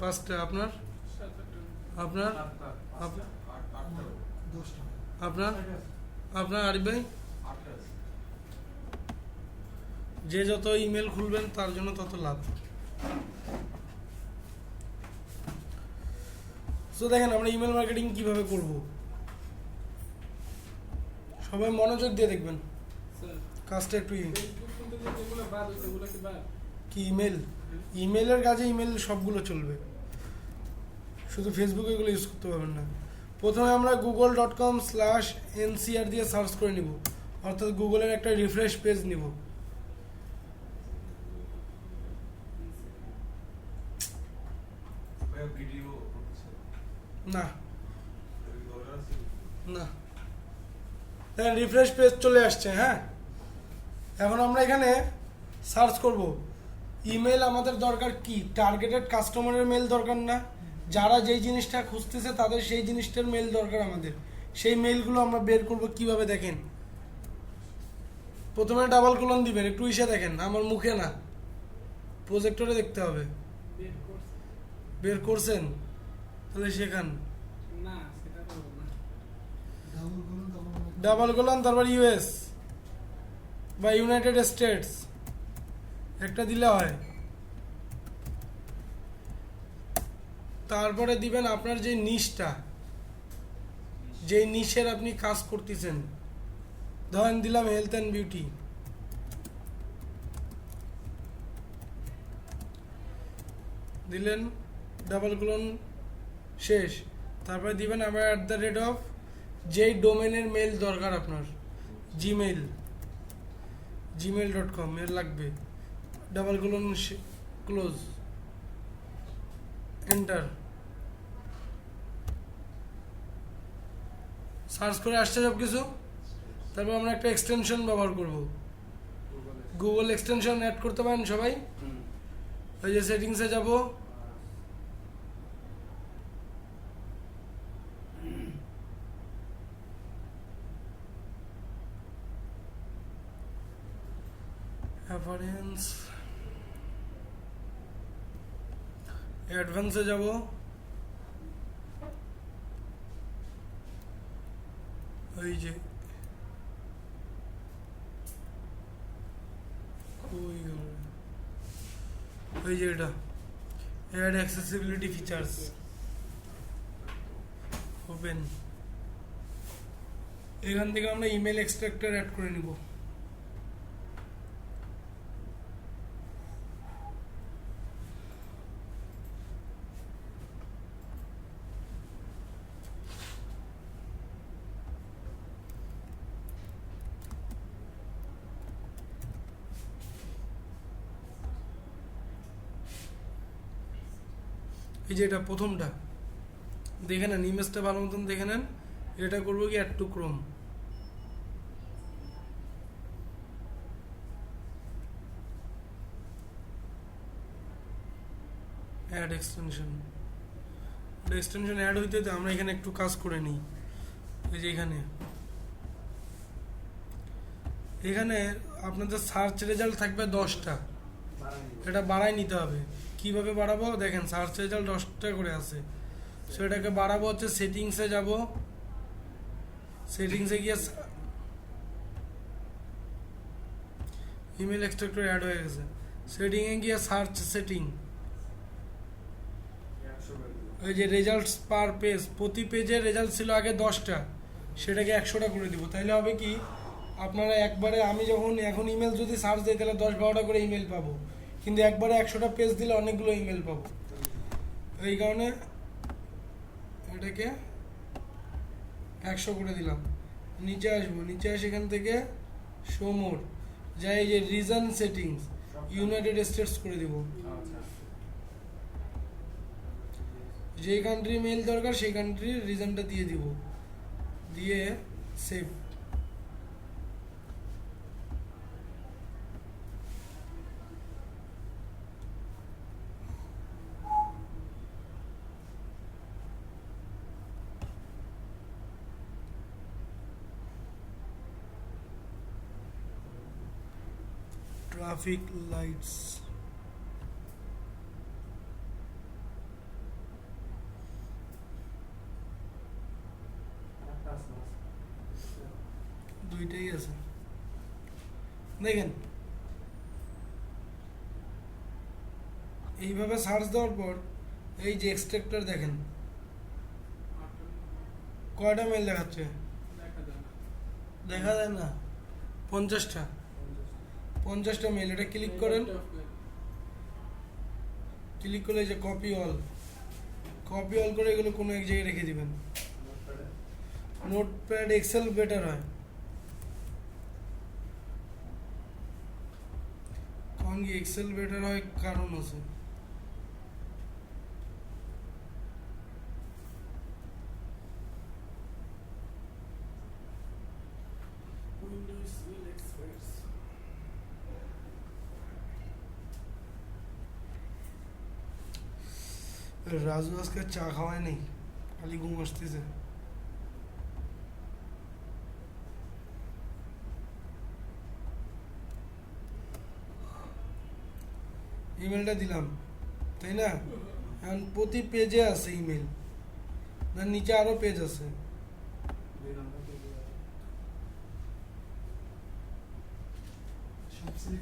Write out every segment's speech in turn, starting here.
5টা আপনার আপনার আপ- আপনার আপনার আরিফ ভাই যে যত ইমেল খুলবেন তার জন্য তত লাভ। তো দেখেন আমরা ইমেল মার্কেটিং কিভাবে করব, সবাই মনোযোগ দিয়ে দেখবেন কাজটা একটু কি ইমেল, ইমেলের কাজে ইমেল সবগুলো চলবে, শুধু ফেসবুকে এগুলো ইউজ করতে পারবেন না। প্রথমে আমরা google.com/ncr দিয়ে সার্চ করে নিব, অর্থাৎ গুগলের একটা রিফ্রেশ পেজ নিব। না না, দেখেন রিফ্রেশ পেজ চলে আসছে। হ্যাঁ, এখন আমরা এখানে সার্চ করব ইমেল আমাদের দরকার কি, টার্গেটেড কাস্টমারের মেল দরকার না, যারা যেই জিনিসটা খুঁজতেছে তাদের সেই জিনিসটার মেল দরকার আমাদের, সেই মেলগুলো আমরা বের করব কিভাবে দেখেন। প্রথমে ডাবল কোলন দিবেন, একটু ইসে দেখেন, আমার মুখে না প্রজেক্টরে দেখতে হবে। বের করছেন তাহলে শেখান। ডাবল কোলন তারপর ইউএস বা ইউনাইটেড স্টেটস একটা দিলে হয়। তারপরে দিবেন আপনার যে নিশটা, যে নিশের আপনি কাজ করতেছেন, ধরেন দিলাম হেলথ অ্যান্ড বিউটি, দিলেন ডাবল কোলন শেষ, তারপরে দিবেন আমার @ যেই ডোমেনের মেল দরকার আপনার, gmail.com এর লাগবে, double colon close, enter. Search করে আসছে সব কিছু। তারপর আমরা একটা এক্সটেনশন ব্যবহার করব, গুগল এক্সটেনশন অ্যাড করতে পারেন সবাই। ওই যে সেটিংসে যাব, অ্যাডভান্সে যাব, ওই যে ওই যে এটা অ্যাড অ্যাক্সেসিবিলিটি ফিচার্স, ওপেন। এখান থেকে আমরা ইমেল এক্সট্রাক্টর অ্যাড করে নিব। এই যে এটা প্রথমটা দেখে নেন, ইমেজটা ভালো মতন দেখে নেন। এটা করবো কি, add to Chrome, add extension. Extension add হইতে আমরা এখানে একটু কাজ করে নিই। এই যে এখানে এখানে আপনাদের সার্চ রেজাল্ট থাকবে 10টা, এটা বাড়াই নিতে হবে। কিভাবে বাড়াবো দেখেন, সার্চ রেজাল্ট 10টা করে আছে, সেটাকে বাড়াবো হচ্ছে সেটিংসে যাব, সেটিংসে গিয়ে ইমেল এক্সট্রাক্টর অ্যাড হয়ে গেছে, সেটিংয়ে গিয়ে সার্চ সেটিং, ওই যে রেজাল্টস পার পেজ, প্রতি পেজের রেজাল্ট ছিল আগে 10টা, সেটাকে 100টা করে দিব। তাহলে হবে কি, আপনারা একবারে, আমি যখন এখন ইমেল যদি সার্চ দিই তাহলে 10-12টা করে ইমেল পাবো, কিন্তু একবারে 100টা পেজ দিলে অনেকগুলো ইমেল পাবো। এই কারণে এটাকে 100 করে দিলাম। নিচে আসবো, নিচে আসে এখান থেকে শো মোর, যাই এই যে রিজন সেটিংস ইউনাইটেড স্টেটস করে দিব। যে কান্ট্রি মেল দরকার সেই কান্ট্রির রিজনটা দিয়ে দিব, দিয়ে সেভ। ট্রাফিক লাইটস, দুইটাই আছে দেখেন। এইভাবে সার্চ দেওয়ার পর এই যে এক্সট্রাক্টর দেখেন কয়টা মেল দেখাচ্ছে, দেখা যায় না, 50টা মেল। এটা ক্লিক করেন, ক্লিক করলে এই যে কপি অল করে এগুলো কোনো এক জায়গায় রেখে দিবেন। নোটপ্যাড এক্সেল বেটার হয়, কারণ কি এক্সেল বেটার হয় কারণ আছে। রাজু আজকে চা খাওয়ায় নেই, খালি ঘুম আসতেছে। ইমেলটা দিলাম তাই না, এখন প্রতি পেজে আছে ইমেল, না নিচে আরো পেজ আছে।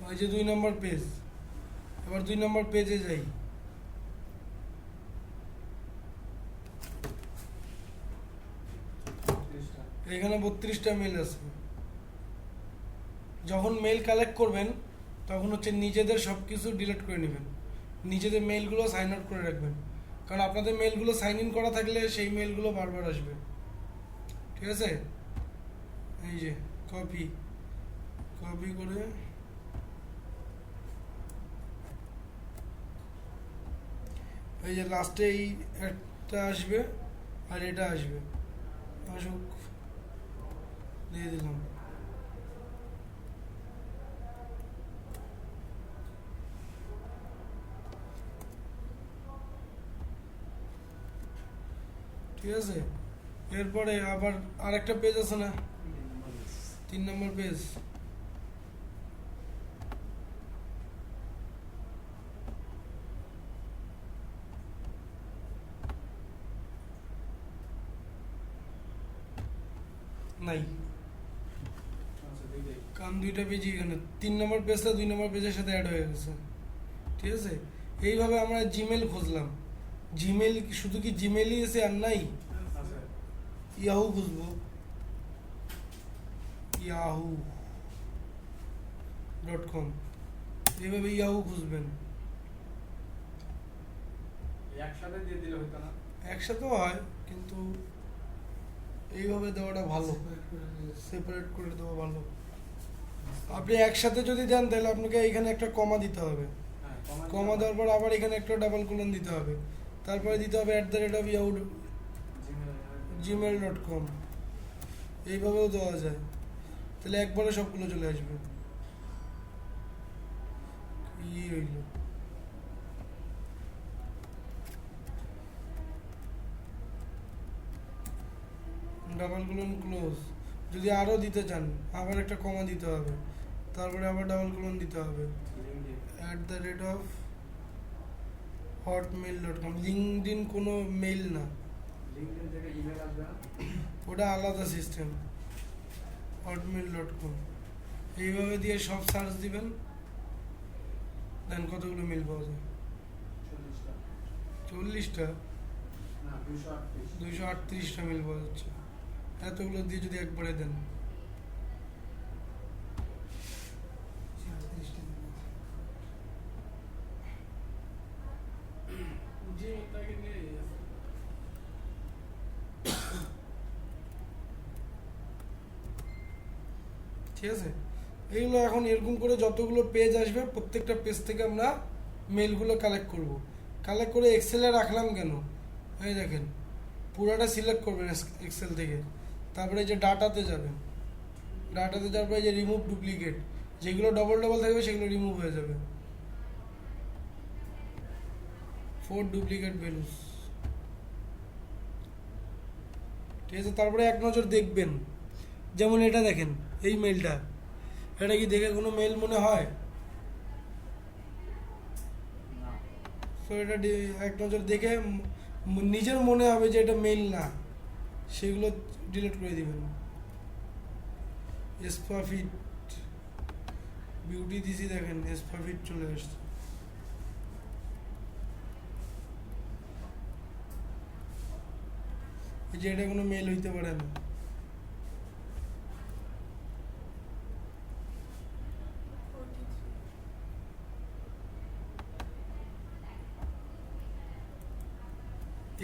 ওই যে 2 নম্বর পেজ, এবার 2 নম্বর পেজে যাই। এখানে 32টা মেল আছে। যখন মেল কালেক্ট করবেন তখন হচ্ছে নিজেদের সব কিছু ডিলিট করে নেবেন, নিজেদের মেলগুলো সাইন আউট করে রাখবেন, কারণ আপনাদের মেলগুলো সাইন ইন করা থাকলে সেই মেলগুলো বারবার আসবে। ঠিক আছে, এই যে কপি করে এই যে লাস্টে এই একটা আসবে আর এটা আসবে, আসুক, দিয়ে দিলাম। ঠিক আছে, এরপরে আবার আরেকটা পেজ আছে না, 3 নম্বর পেজ। নাই, কারণ 2টা পেজই এখানে, 3 নম্বর পেজটা 2 নম্বর পেজের সাথে অ্যাড হয়ে গেছে। ঠিক আছে, এইভাবে আমরা জিমেল খুঁজলাম। জিমেল শুধু কি জিমেলই এসে আর নাই, ইয়াহু খুঁজবো, yahoo.com, এইভাবে ইয়াহু খুঁজবেন। একসাথে দিয়ে দিলে হতো না? একসাথেও হয়, কিন্তু এইভাবে দেওয়াটা ভালো, সেপারেট করে দেওয়া ভালো। আপনি একসাথে যদি দেন তাহলে আপনাকে এখানে একটা কমা দিতে হবে, কমা দেওয়ার পর আবার এখানে একটা ডাবল কোলন দিতে হবে, তারপরে দিতে হবে @yahoo.gmail.com, এইভাবেও দেওয়া যায়, তাহলে একবারে সবগুলো চলে আসবে। কি হইল, ডাবল কোলন ক্লোজ। যদি আরও দিতে চান আবার একটা কমা দিতে হবে, তারপরে আবার ডাবল কোলন দিতে হবে, @hotmail.com। লিঙ্কডিন কোনো মেইল না, লিংকডইন থেকে ইমেল আসবে না, ওটা আলাদা সিস্টেম। hotmail.com, এইভাবে দিয়ে সব সার্চ দিবেন, দেন কতগুলো মেল পাওয়া যায়, 40টা, না 238টা মেল পাওয়া যাচ্ছে। এতগুলো দিয়ে যদি একবারে দেন, ঠিক আছে। এইগুলো এখন এরকম করে যতগুলো পেজ আসবে প্রত্যেকটা পেজ থেকে আমরা মেলগুলো কালেক্ট করব। কালেক্ট করে এক্সেলে রাখলাম কেন, এই দেখেন পুরোটা সিলেক্ট করবেন এক্সেল থেকে, তারপরে এই যে ডাটাতে যাবেন, ডাটাতে যাওয়ার পরে যে রিমুভ ডুপ্লিকেট, যেগুলো ডবল থাকবে সেগুলো রিমুভ হয়ে যাবে। 4 ডুপ্লিকেট ভ্যালুস, ঠিক আছে। তারপরে এক নজর দেখবেন, যেমন এটা দেখেন, এই মেলটা, এটা কি দেখে কোনো মেল মনে হয়? তো এটা এক নজর দেখে নিজের মনে হবে যে এটা মেল না, সেগুলো ডিলিট করে দিবেন। এসপাফিট বিউটি দিছি, দেখেন এসপাফিট চলে আসছে। এই যে এটা কোনো মেল হইতে পারে না।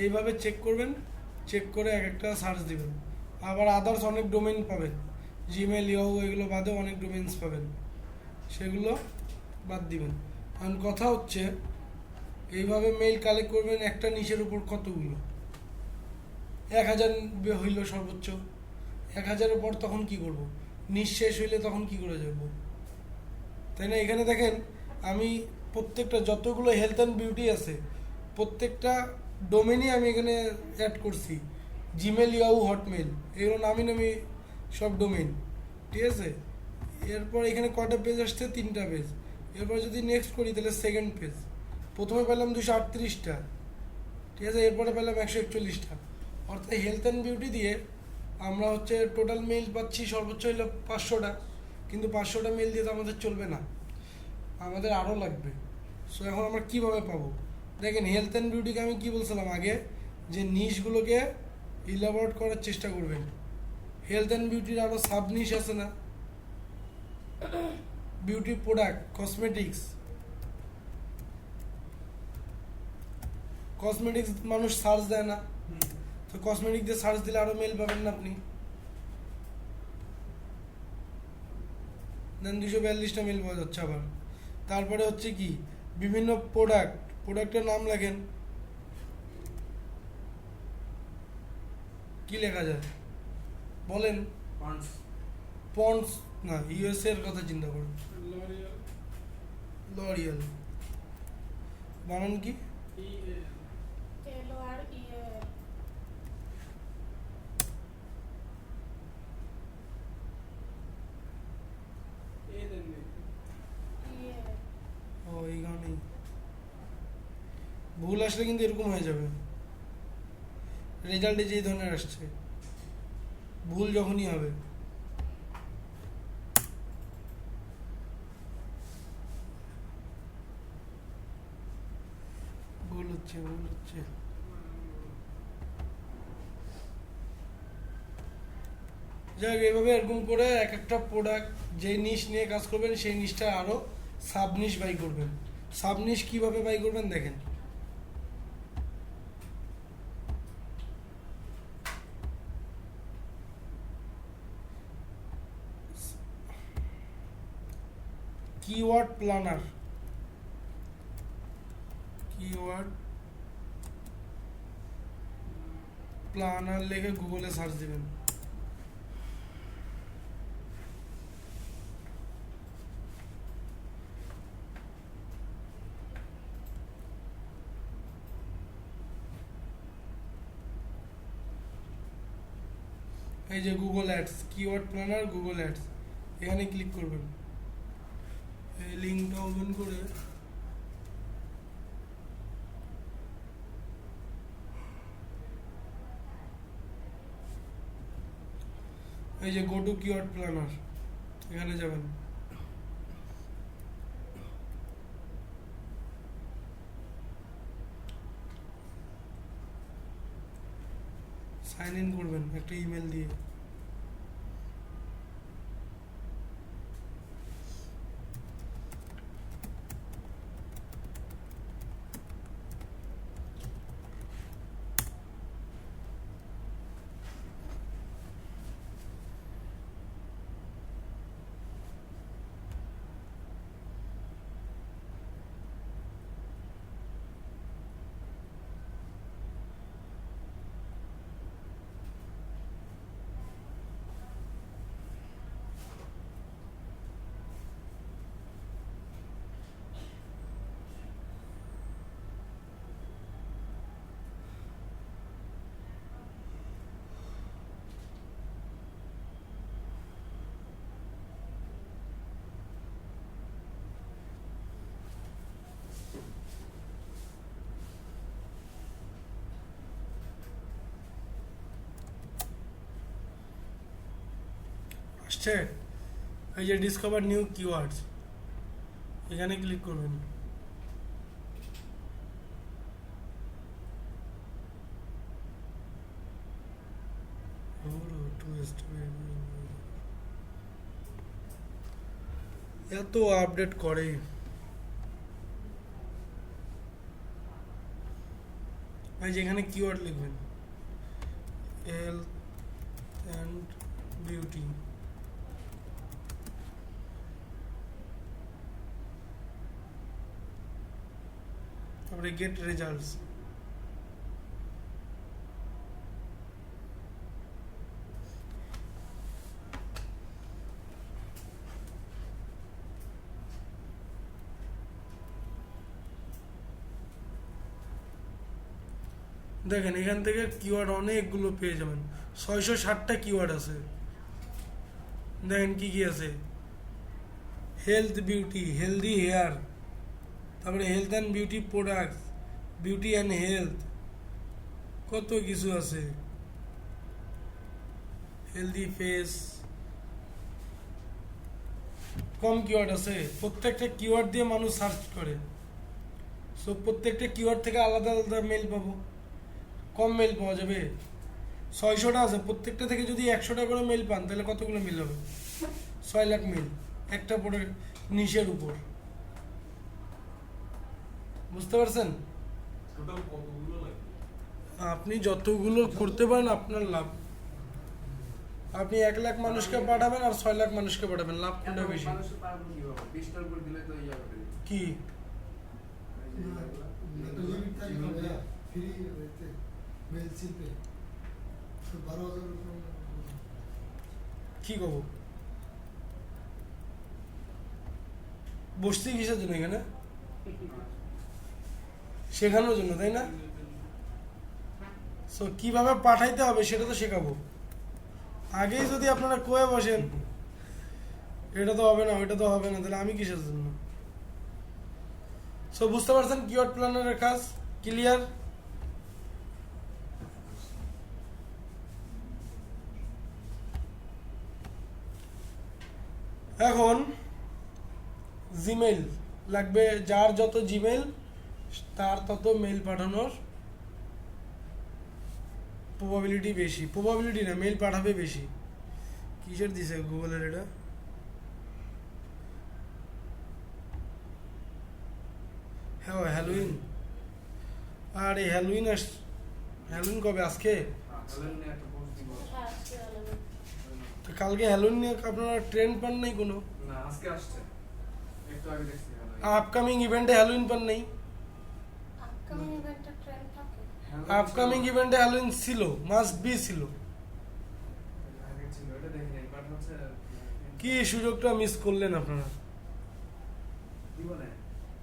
এইভাবে চেক করবেন, চেক করে এক একটা সার্চ দিবেন। আবার আদার্স অনেক ডোমেইন পাবেন, জিমেল, ইয়াহু এগুলো বাদেও অনেক ডোমেইনস পাবেন, সেগুলো বাদ দিবেন। কারণ কথা হচ্ছে এইভাবে মেইল কালেক্ট করবেন একটা নিচের উপর কতগুলো, 1000 হইল সর্বোচ্চ। 1000-এর পর তখন কি করব? নিঃ শেষ হইলে তখন কি করে যাব? তাই না? এখানে দেখেন আমি প্রত্যেকটা যতগুলো হেলথ অ্যান্ড বিউটি আছে প্রত্যেকটা ডোমেনই আমি এখানে অ্যাড করছি। জিমেল, ইয়াহু, হটমেল এগুলো নামি নামি সব ডোমেন, ঠিক আছে? এরপর এখানে কয়টা পেজ আসছে? 3টা পেজ। এরপর যদি নেক্সট করি তাহলে সেকেন্ড পেজ, প্রথমে পেলাম 238টা, ঠিক আছে? এরপরে পেলাম 141টা। অর্থাৎ হেলথ অ্যান্ড বিউটি দিয়ে আমরা হচ্ছে টোটাল মেইল পাচ্ছি সর্বোচ্চ হইলো 500টা, কিন্তু 500টা মেইল দিয়ে তো আমাদের চলবে না, আমাদের আরও লাগবে। সো এখন আমরা কীভাবে পাবো? দেখেন হেলথ অ্যান্ড বিউটিকে আমি কী বলছিলাম আগে, যে নিশগুলোকে ইলাবোরেট করার চেষ্টা করবেন। হেলথ অ্যান্ড বিউটির আরও সাব নিশ আছে না? Beauty product, cosmetics. কসমেটিক্স মানুষ সার্চ দেয় না, তো কসমেটিক দিয়ে সার্চ দিলে আরও মেল পাবেন না আপনি। দেন 242টা মেল পাওয়া যাচ্ছে আবার। তারপরে হচ্ছে কি বিভিন্ন প্রোডাক্টের নাম লেখেন, কি লেখা যায় বলেন? পন্ডস। পন্ডস না, ইউএসএ এর কথা চিন্তা করুন। লরিয়াল বানান কি? ও এই গানেই ভুল আসলে কিন্তু এরকম হয়ে যাবে, রেজাল্টে যেই ধরনের আসছে ভুল যখনই হবে। ভুল হচ্ছে। যাই হোক, এইভাবে এরকম করে এক একটা প্রোডাক্ট যে নিশ নিয়ে কাজ করবেন সেই নিশটা আরও সাবনিশ বাই করবেন। সাবনিশ কিভাবে বাই করবেন দেখেন। কিওয়ার্ড প্ল্যানার লিখে গুগলে সার্চ দিবেন। এই যে Google ads, keyword planner, Google ads, এখানে ক্লিক করবেন। এই লিঙ্কটা ওপেন করে এই যে গো টু কিওয়ার্ড প্ল্যানার এখানে যাবেন। সাইন ইন করবেন একটা ইমেল দিয়ে। আসছে? এই যে ডিসকভার নিউ কিওয়ার্ডস, এখানে ক্লিক করবেন। এত আপডেট করে। এই যে এখানে কিওয়ার্ড লিখবেন, হেলথ অ্যান্ড বিউটি। তারপরে গেট রেজাল্টস। দেখেন এখান থেকে কিওয়ার্ড অনেকগুলো পেয়ে যাবেন, 660টা কিওয়ার্ড আছে। দেখেন কি কি আছে, হেলথ বিউটি, হেলদি হেয়ার, তারপরে health and beauty products, beauty and health, কত কিছু আছে, হেলদি ফেস। কম কিওয়ার্ড আছে, প্রত্যেকটা কিওয়ার্ড দিয়ে মানুষ সার্চ করে। সো প্রত্যেকটা কিওয়ার্ড থেকে আলাদা আলাদা মেল পাবো, কম মেল পাওয়া যাবে। 600টা আছে, প্রত্যেকটা থেকে যদি 100টা করে মেল পান তাহলে কতগুলো মেল হবে? 6 লাখ মেল একটা প্রোডাক্ট নিশের উপর। বুঝতে পারছেন? টোটাল কতগুলো লাগবে? আপনি যতগুলো করতে পারেন আপনার লাভ। আপনি 1 লাখ মানুষকে পাঠাবেন আর 6 লাখ মানুষকে পাঠাবেন, লাভ কোনটা বেশি? মানুষ পারবো কিভাবে? 20টার উপর দিলে তো ইয়া হবে। কি এই যে এগুলা- লিমিট থাকে না ফ্রি হইতে মেল চিপে তো 12,000 কি কব? বসছি কিসের জন্য এখানে? শেখানোর জন্য, তাই না? সো কিভাবে পাঠাইতে হবে সেটা তো শেখাবো। আগেই যদি আপনারা কয়ে বসেন এটা তো হবে না ওইটা তো হবে না, তাহলে আমি কিসের জন্য? সো বুঝতে পারছেন কিওয়ার্ড প্ল্যানারের কাজ ক্লিয়ার? এখন জিমেইল লাগবে, যার যত জিমেইল তার তত মেইল পাঠানোর প্রবাবিলিটি বেশি। প্রবাবিলিটি না, মেইল পাঠাবে বেশি। কিসের দিছে গুগলের এটা? হ্যাঁ হ্যালোইন। আরে হ্যালোইন হ্যালোইন কবে? আজকে? তাহলে নিয়ে একটা পোস্ট দিব। তো কালকে হ্যালোইন নিয়ে আপনারা ট্রেন্ড পান নাই কোনো? না, আজকে আসছে। একটু আগে দেখছি ভালো। আপকামিং ইভেন্টে হ্যালোইন পান নাই? আপকামিং ইভেন্টের ট্রেন্ড থাকে। আপকামিং ইভেন্টে হ্যালোইন ছিল, মাস্ট বি ছিল। আগে ছিল, এটা দেখি নাই। বাট হচ্ছে কি সুযোগটা মিস করলেন আপনারা? কি বলে?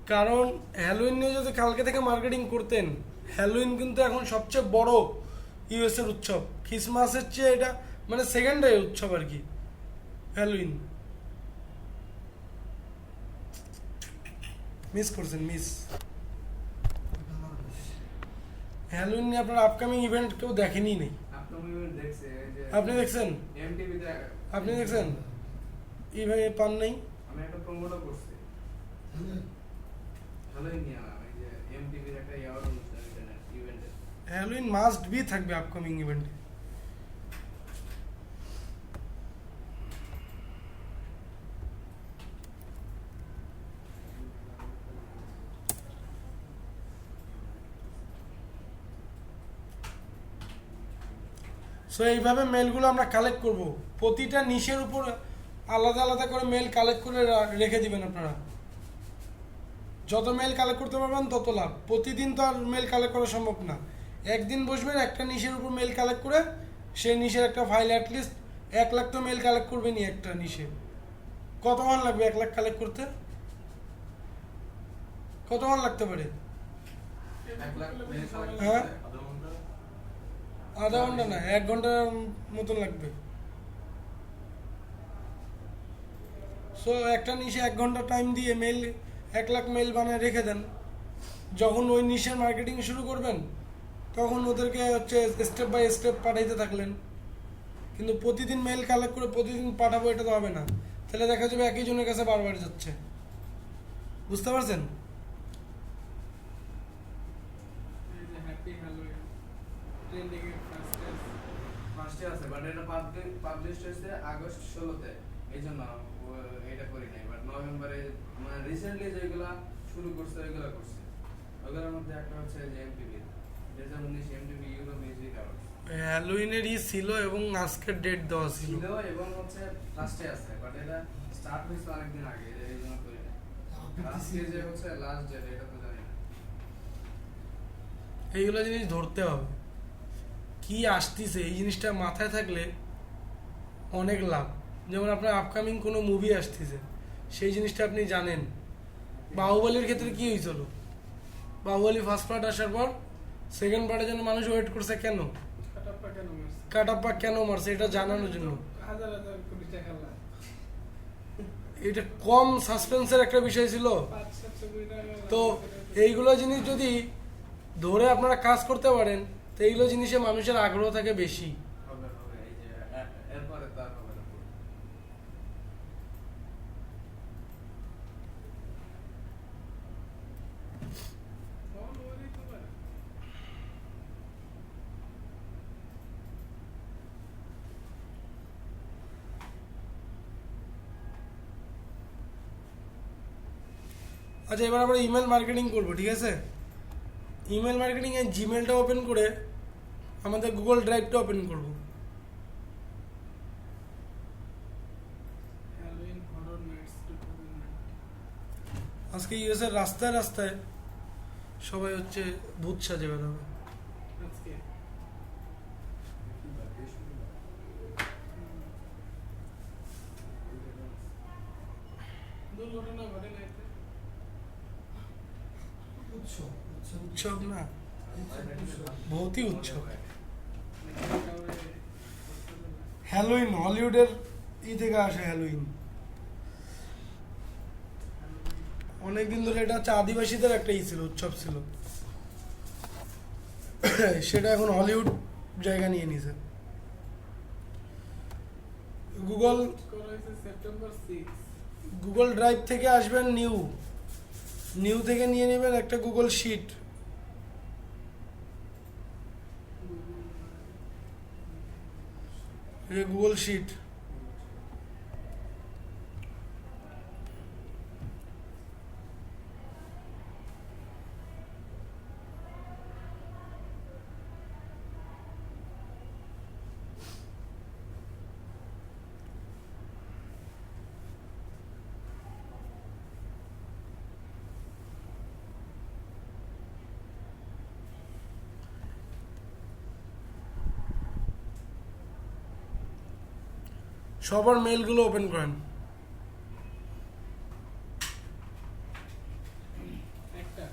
কারণ হ্যালোইন নিয়ে যদি কালকে থেকে মার্কেটিং করতেন, হ্যালোইন কিন্তু এখন সবচেয়ে বড় ইউএস এর উৎসব। ক্রিসমাসের চেয়ে এটা মানে সেকেন্ডারি উৎসব আর কি হ্যালোইন। মিস করছেন, মিস। হ্যালোইন নিয়ে আপনার আপকামিং ইভেন্ট কেউ দেখেনি নেই। আপনি দেখছে যে আপনি দেখছেন? এমটিভি তে আপনি দেখছেন? ইভেন্ট পান নাই? আমি একটা প্রমোটও করছি। ভালোই নিয়ে এই যে এমটিভির একটা ইয়ার অনুষ্ঠান ইভেন্টে। হ্যালোইন মাস্ট বি থাকবে আপকামিং ইভেন্টে। সো এইভাবে মেলগুলো আমরা কালেক্ট করব। প্রতিটা নিশের উপর আলাদা আলাদা করে মেল কালেক্ট করে রেখে দিবেন আপনারা। যত মেল কালেক্ট করতে পারবেন তত লাভ। প্রতিদিন তো আর মেল কালেক্ট করা সম্ভব না। একদিন বসবেন একটা নিশের উপর মেল কালেক্ট করে, সেই নিশের একটা ফাইল অ্যাটলিস্ট 1 লাখ তো মেল কালেক্ট করবেনই একটা নিশে। কতক্ষণ লাগবে 1 লাখ কালেক্ট করতে? কতক্ষণ লাগতে পারে? 1 লাখ মেল কালেক্ট হ্যাঁ? আধা ঘন্টা? আধা ঘন্টা না, 1 ঘন্টার মতন লাগবে। সো একটা নিশে 1 ঘন্টা টাইম দিয়ে মেল 1 লাখ মেল বানিয়ে রেখে দেন। যখন ওই নিশের মার্কেটিং শুরু করবেন তখন ওদেরকে হচ্ছে স্টেপ বাই স্টেপ পাঠাইতে থাকলেন। কিন্তু প্রতিদিন মেল কালেক্ট করে প্রতিদিন পাঠাবো এটা তো হবে না। তাহলে দেখা যাবে একই জনের কাছে বারবার যাচ্ছে। বুঝতে পারছেন? এই যে হ্যাপি হ্যালোইন ট্রেন্ডিং এর ফার্স্টে আছে বাট এটা পাবলিশ হয়েছে আগস্ট 16-তে, এই জন্য এটা করি নাই। বাট নভেম্বরে মানে রিসেন্টলি যেগুলা শুরু করছে ওইগুলা করছে। ওগুলোর মধ্যে একটা হচ্ছে যে MTV 2019 MTV Euro Music Awards হ্যালোইনেরই ছিল এবং আজকের ডেট দেওয়া ছিল। ছিল এবং হচ্ছে লাস্টে আছে, বাট এটা স্টার্ট হয়েছে অনেকদিন আগে, এই জন্য করি নাই। আজকে যে হচ্ছে লাস্ট ডেট এটা তো জানি না। এইগুলো জিনিস ধরতে হবে, কি আসতিছে এই জিনিসটা মাথায় থাকলে অনেক লাভ। যেমন আপনার আপকামিং কোনো মুভি আসতেছে, সেই জিনিসটা আপনি জানেন। বাহুবলীর ক্ষেত্রে কি হয়েছিল, বাহুবলী ফার্স্ট পার্ট আসার পর সেকেন্ড পার্টের জন্য মানুষ ওয়েট করছে কেন, কাটাপ্পা কেন মারছে কাটাপ্পা কেন মারছে এটা জানানোর জন্য। হাজার হাজার কোটি টাকা লাভ এটা কম সাসপেন্সের একটা বিষয় ছিল। 500 কোটি টাকা তো এইগুলো জিনিস যদি ধরে আপনারা কাজ করতে পারেন, তো এইগুলো জিনিসে মানুষের আগ্রহ থাকে বেশি। হবে হবে, এই যে এরপরে তো আর হবে না। ফোন ওরই তো পারে আচ্ছা, এবার আমরা ইমেল মার্কেটিং করবো, ঠিক আছে? ইমেল মার্কেটিং এ জিমেলটা ওপেন করে আমাদের গুগল ড্রাইভটা ওপেন করব। হ্যালোইন হরর নাইটস 2009 আজকে ইউএসের রাস্তায় রাস্তায় সবাই হচ্ছে ভূত সাজে বেরোবে। আজকে দুর্ঘটনা ঘটে নাই তো? উৎসব উৎসব উৎসব না, ভৌতি উৎসব। নাকি কাউরে করতে দেবে? হ্যালোইন হলিউডের থেকে আসে হ্যালোইন। অনেকদিন ধরে এটা হচ্ছে আদিবাসীদের একটা ছিল, উৎসব ছিল। সেটা এখন হলিউড জায়গা নিয়ে নিছে। গুগল করা হয়েছে সেপ্টেম্বর 6 গুগল ড্রাইভ থেকে আসবেন নিউ থেকে নিয়ে নেবেন একটা গুগল শিট। গুগল শিট সবার মেলগুলো ওপেন করেন। একটা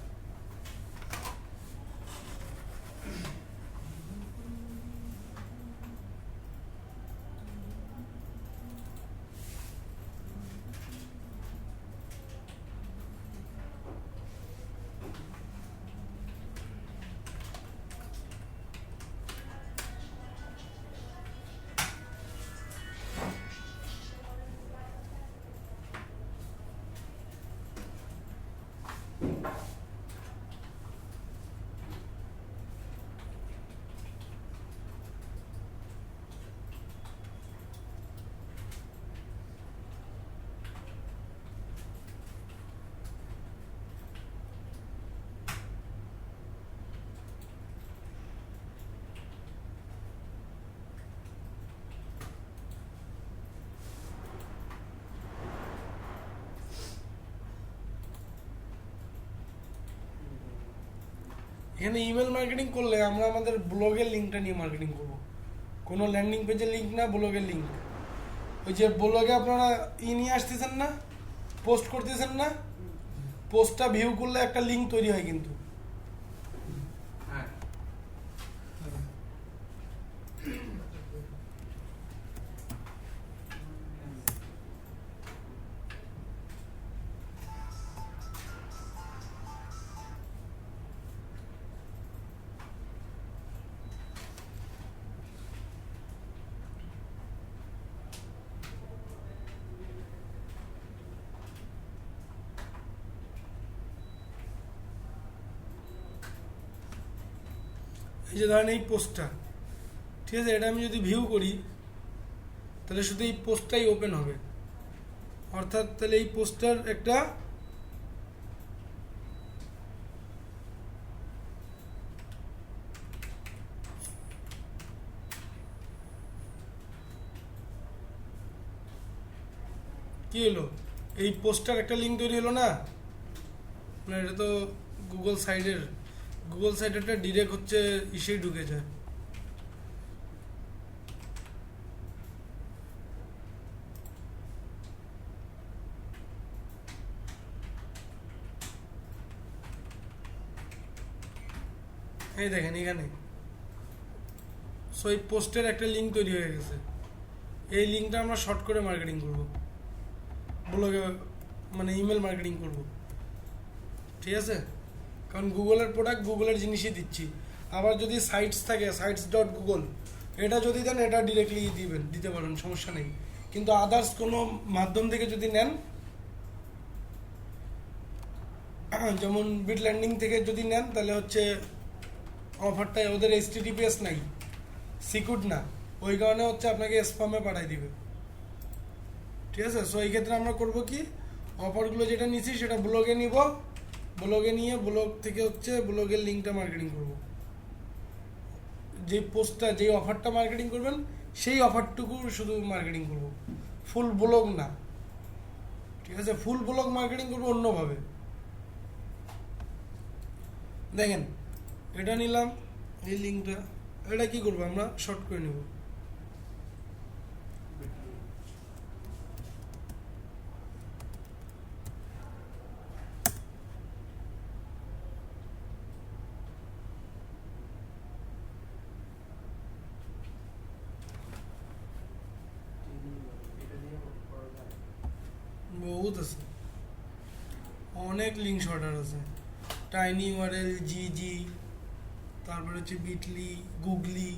এখানে ইমেল মার্কেটিং করলে আমরা আমাদের ব্লগের লিঙ্কটা নিয়ে মার্কেটিং করব। কোনো ল্যান্ডিং পেজের লিঙ্ক না, ব্লগের লিঙ্ক। ওই যে ব্লগে আপনারা নিয়ে আসতেছেন না, পোস্ট করতেছেন না, পোস্টটা ভিউ করলে একটা লিঙ্ক তৈরি হয় কিন্তু। হ্যাঁ এই যে ধরেন এই পোস্টটা, ঠিক আছে, এটা আমি যদি ভিউ করি তাহলে শুধু এই পোস্টটাই ওপেন হবে। অর্থাৎ তাহলে এই পোস্টার একটা কি হলো, এই পোস্টার একটা লিঙ্ক তৈরি হলো না? না, এটা তো গুগল সাইডেরটা ডিরেক্ট হচ্ছে ইসেই ঢুকে যায়। এই দেখেন এখানে, সো এই পোস্টের একটা লিঙ্ক তৈরি হয়ে গেছে। এই লিঙ্কটা আমরা শর্ট করে মার্কেটিং করব, ব্লগে মানে ইমেল মার্কেটিং করব, ঠিক আছে? কারণ গুগলের প্রোডাক্ট গুগলের জিনিসই দিচ্ছি। আবার যদি সাইটস থাকে, sites.google, এটা যদি দেন এটা ডিরেক্টলি দিতে পারেন, সমস্যা নেই। কিন্তু আদার্স কোনো মাধ্যম থেকে যদি নেন, যেমন বিট ল্যান্ডিং থেকে যদি নেন, তাহলে হচ্ছে অফারটা ওদের HTTPS নাই, সিকিউর না, ওই কারণে হচ্ছে আপনাকে স্প্যামে পাঠিয়ে দিবে, ঠিক আছে? সো এই ক্ষেত্রে আমরা করব কি, অফারগুলো যেটা নিচ্ছি সেটা ব্লগে নিব, ব্লগে নিয়ে ব্লগ থেকে হচ্ছে ব্লগের লিঙ্কটা মার্কেটিং করব। যে পোস্টটা, যে অফারটা মার্কেটিং করবেন সেই অফারটুকু শুধু মার্কেটিং করব, ফুল ব্লগ না, ঠিক আছে? ফুল ব্লগ মার্কেটিং করব অন্যভাবে। দেখেন এটা নিলাম, এই লিঙ্কটা, এটা কি করবো আমরা শর্ট করে নেব। এটা দিয়ে করা যায়। বহুত আছে, অনেক লিঙ্ক শর্টার আছে, টাইনি ইউআরএল, জিজি, তারপরে হচ্ছে Bitly, googly,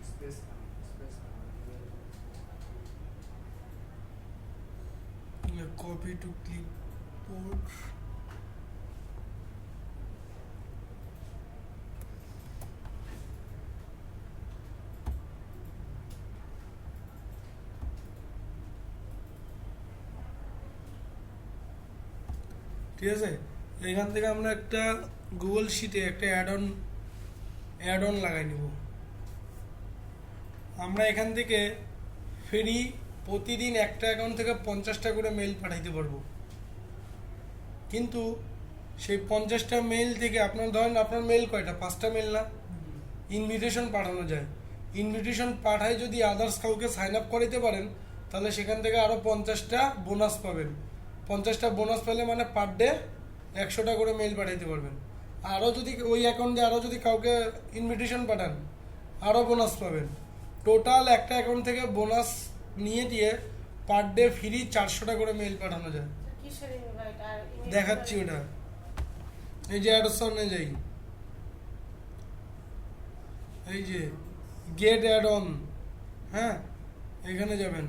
space copy to clipboard, ঠিক আছে? এখান থেকে আমরা একটা গুগল শিটে একটা অ্যাড অন লাগাই নিব। আমরা এখান থেকে ফ্রি প্রতিদিন একটা অ্যাকাউন্ট থেকে 50টা করে মেল পাঠাইতে পারবো। কিন্তু সেই 50টা মেল থেকে আপনার ধরেন আপনার মেল কয়টা, 5টা মেল না? ইনভিটেশন পাঠানো যায়, ইনভিটেশন পাঠায় যদি আদার্স কাউকে সাইন আপ করাইতে পারেন, তাহলে সেখান থেকে আরও 50টা বোনাস পাবেন। 50টা বোনাস পেলে মানে পার ডে 100টা করে মেল পাঠাইতে পারবেন। আরও যদি ওই অ্যাকাউন্টে আরও যদি কাউকে ইনভিটেশন পাঠান, আরও বোনাস পাবেন। টোটাল একটা অ্যাকাউন্ট থেকে বোনাস নিয়ে দিয়ে পার ডে ফ্রি 400টা করে মেল পাঠানো যায়। কিসের ইনভাইট আর email দেখাচ্ছি করে? ওটা, এই যে অ্যাডসনে যাই, এই যে গেট অ্যাড অন, হ্যাঁ এখানে যাবেন,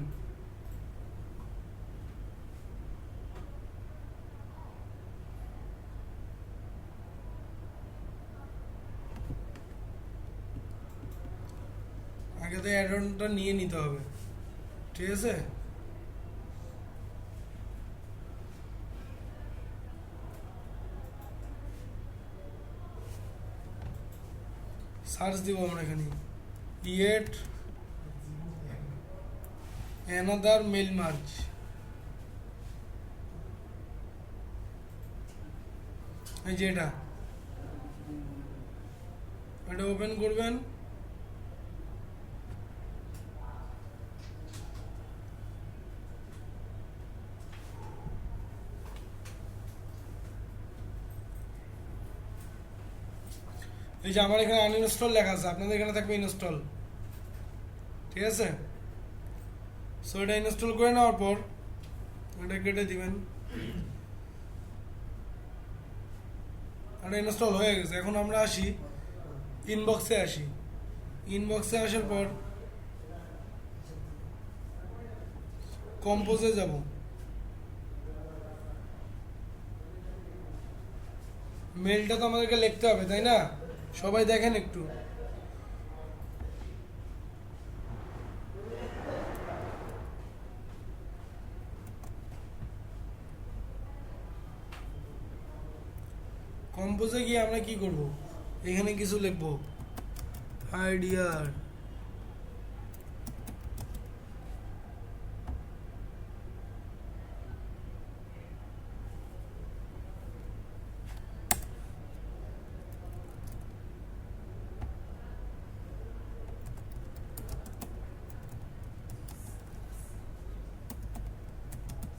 আগে তো অ্যাড অনটা নিয়ে নিতে হবে, ঠিক আছে? সার্চ দিব আমরা এখানে, ইয়েট অ্যানাদার মেল মার্জ, এই যে এটা ওপেন করবেন। এই যে আমার এখানে আনইনস্টল লেখা আছে, আপনাদের এখানে থাকবে ইনস্টল, ঠিক আছে? সো এটা ইনস্টল করে নেওয়ার পর এটা কেটে দিবেন, এটা ইনস্টল হয়ে গেছে। এখন আমরা আসি ইনবক্সে, আসি ইনবক্সে আসার পর কম্পোজে যাব। মেলটা তো আমাদেরকে লিখতে হবে, তাই না? সবাই দেখেন একটু। কম্পোজে গিয়ে আমরা কি করব? এখানে কিছু লিখবো। হাই ডিয়ার,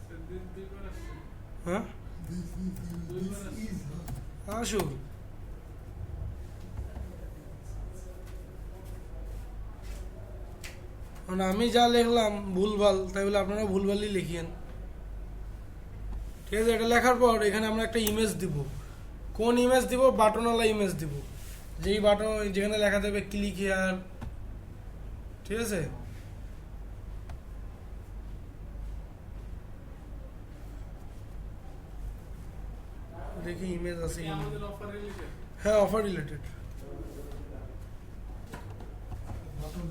So this দুইবার আসছে। হ্যাঁ this is আসুক। মানে আমি যা লিখলাম ভুলভাল, তাই বলে আপনারা ভুলভালই লিখিয়েন। ঠিক আছে, এটা লেখার পর এখানে আমরা একটা ইমেজ দিব। কোন ইমেজ দিব? বাটনওয়ালা ইমেজ দিব, যেই বাটন যেখানে লেখা দেবে ক্লিক হিয়ার। ঠিক আছে, দেখি ইমেজ আছে এটা কিনা। আমাদের অফার রিলেটেড। হ্যাঁ, অফার রিলেটেড। button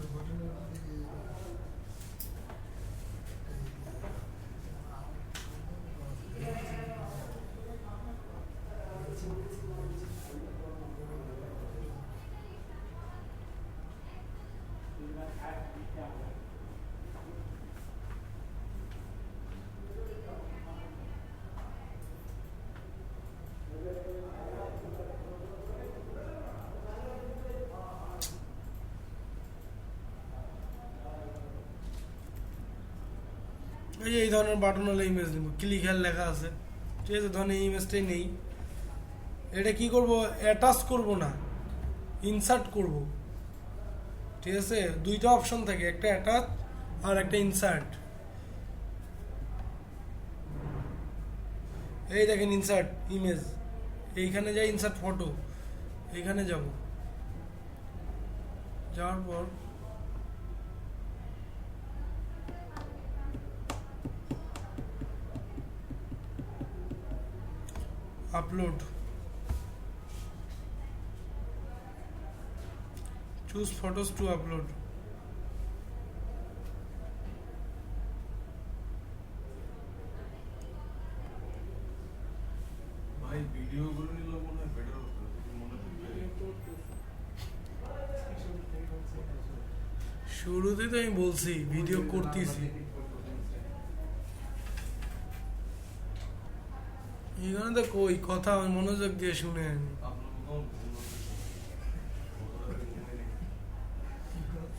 এই ধরনের বাটনওয়ালা ইমেজ নিব, ক্লিক হেয়ার লেখা আছে। ঠিক আছে, ধরেন এই ইমেজটাই নেই। এটা কি করব? অ্যাটাচ করব না, ইনসার্ট করব। ঠিক আছে, দুইটা অপশন থাকে, একটা অ্যাটাচ আর একটা ইনসার্ট। এই দেখেন ইনসার্ট ইমেজ, এইখানে যাই ইনসার্ট ফটো, এইখানে যাব। যাওয়ার পর upload, choose photos to upload। ভাই ভিডিও করে নিলে মনে হয় বেটার হতো, মনে ভিডিও করতেছি। শুরুতেই তো আমি বলছি ভিডিও করতেছি। এখানে তো কই কথা মনোযোগ দিয়ে শুনেন।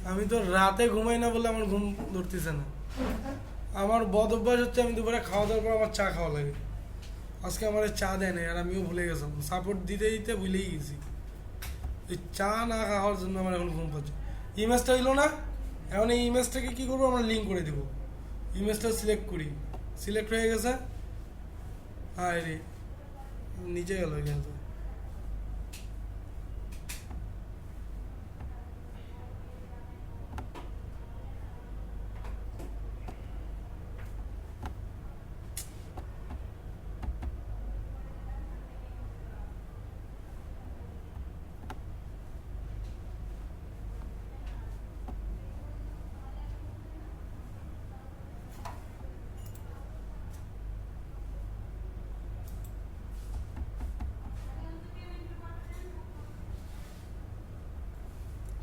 আমি তো রাতে ঘুমাই না বলে আমার ঘুম ধরতেছে না। আমার বদ অভ্যাস হচ্ছে আমি দুপুরে খাওয়া দাওয়ার পর আমার চা খাওয়া লাগে। আজকে আমার চা দেয় নাই আর আমিও ভুলে গেছিলাম, সাপোর্ট দিতে দিতে ভুলেই গেছি। এই চা না খাওয়ার জন্য আমার এখন ঘুম পাচ্ছে। ইমেজটা হইলো না, এখন এই ইমেজটাকে কি করবো? আমরা লিঙ্ক করে দেবো। ইমেজটা সিলেক্ট করি, সিলেক্ট হয়ে গেছে। হ্যাঁ রে, নিচে গেল এখানে তো।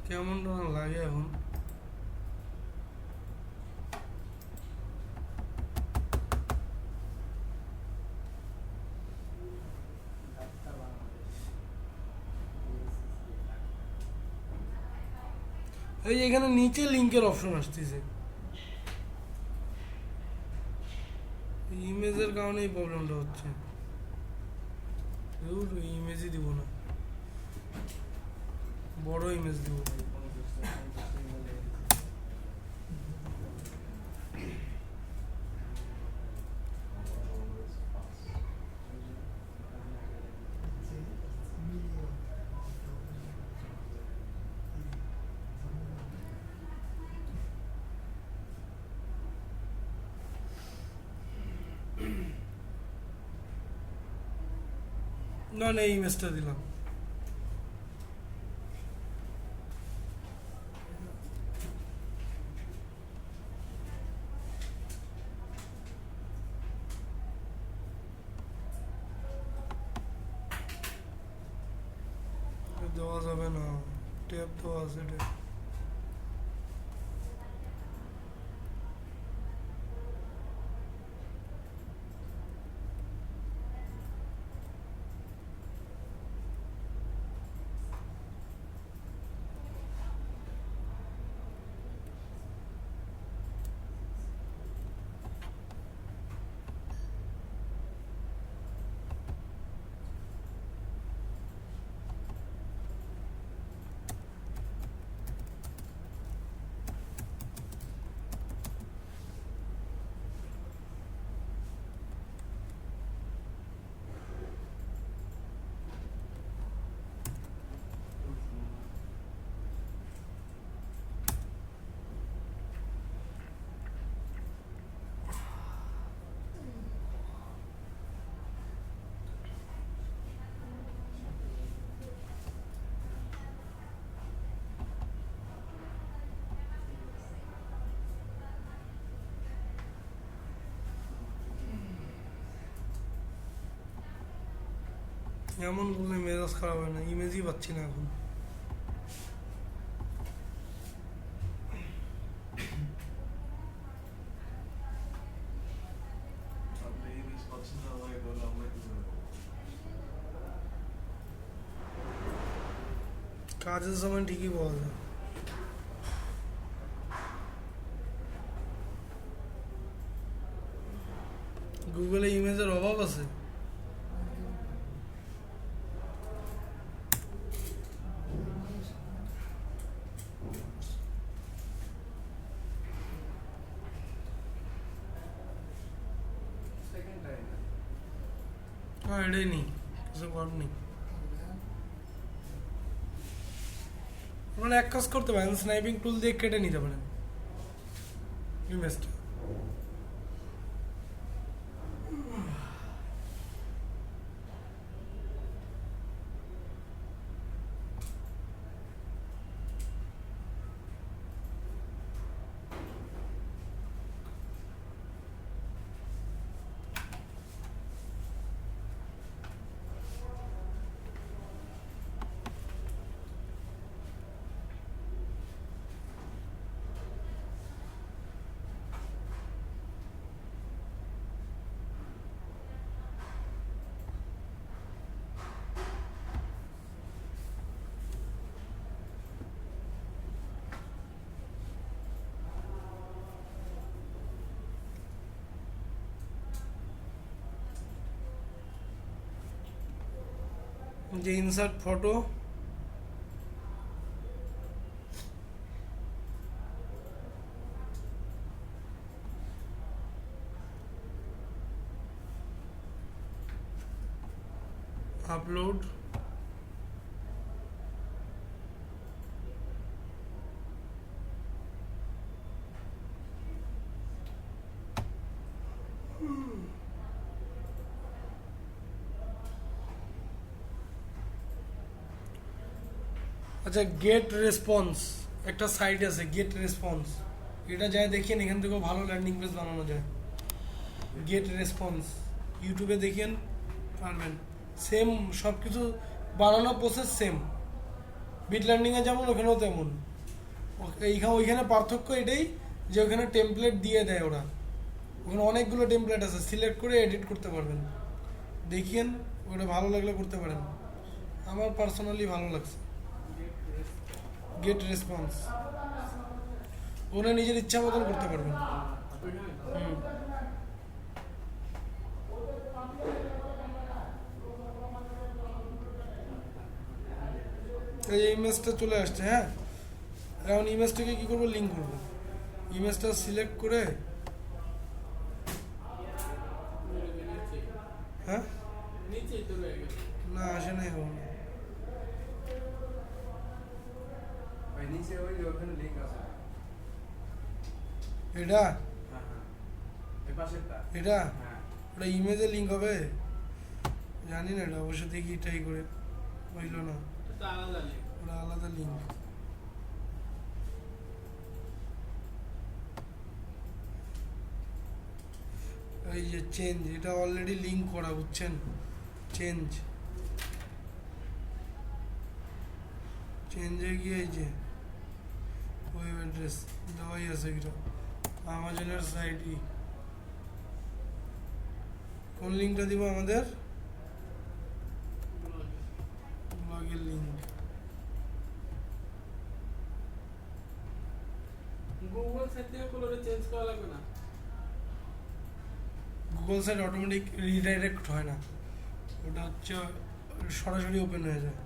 কেমন লাগে এখন? এই যে এখানে নিচে লিংকের অপশন আসতেছে, ইমেজের কারণে এই প্রবলেমটা হচ্ছে। ইমেজই দিব না, বড় ইমেজ দিব। না না এই ইমেজটা দিলাম। দেওয়া যাবে না, ট্যাব দেওয়া আছে এটা। এমন বললে মেজাজ খারাপ হয় না, ইমেজই পাচ্ছি না এখন। আপনি এই জিনিস পাচ্ছেন না আমাকে, তাহলে আমরা কি করবো? কাজের সময় ঠিকই পাওয়া যায়। গুগলে ইমেজের অভাব আছে। সেকেন্ড টাইম হ্যাঁ এটাই নেই, কিছু করার নেই। আপনারা এক কাজ করতে পারেন, স্নাইপিং টুল দিয়ে কেটে নিতে পারেন ইমেজটা। যে ইনসার্ট ফটো, আপলোড, আচ্ছা গেট রেসপন্স একটা সাইট আছে, গেট রেসপন্স, এটা যায় দেখেন, এখান থেকেও ভালো ল্যান্ডিং পেজ বানানো যায়। গেট রেসপন্স ইউটিউবে দেখেন পারবেন, সেম সব কিছু বানানোর প্রসেস সেম, বিট ল্যান্ডিংয়ে যেমন ওখানেও তেমন। ওইখানে পার্থক্য এটাই যে ওখানে টেমপ্লেট দিয়ে দেয় ওরা, ওখানে অনেকগুলো টেমপ্লেট আছে, সিলেক্ট করে এডিট করতে পারবেন। দেখিয়েন, ওটা ভালো লাগলে করতে পারেন, আমার পার্সোনালি ভালো লাগছে। গেট রেসপন্স ওরা নিজের ইচ্ছা মতন করতে পারবেন। হুম। এই ইমেজটা চলে আসছে। হ্যাঁ, এখন ইমেজটাকে কি করবো, লিঙ্ক করবো। ইমেজটা সিলেক্ট করে, হ্যাঁ নিচেই তো রয়ে গেছে। না আসে নাই এখন। ভাই নিচে ওই যে ওখানে লিংক আছে। এটা হ্যাঁ হ্যাঁ, এই পাশেরটা। এটা হ্যাঁ ওটা ইমেজের লিঙ্ক হবে, জানি না, এটা অবশ্য দেখি ট্রাই করে, হইল না, এটা তো আলাদা link। ওটা আলাদা লিঙ্ক। এই যে চেঞ্জ, এটা অলরেডি লিঙ্ক করা, বুঝছেন? চেঞ্জ চেঞ্জে গিয়ে এই যে ওয়েব অ্যাড্রেস দেওয়াই আছে, এটা আমাজনের সাইটই। কোন লিঙ্কটা দিব আমাদের? ব্লগের লিঙ্ক। গুগল সাইট থেকে করলে ওটা চেঞ্জ করা লাগবে না। গুগল সাইট অটোমেটিক রিডাইরেক্ট হয় না, ওটা হচ্ছে সরাসরি ওপেন হয়ে যায়।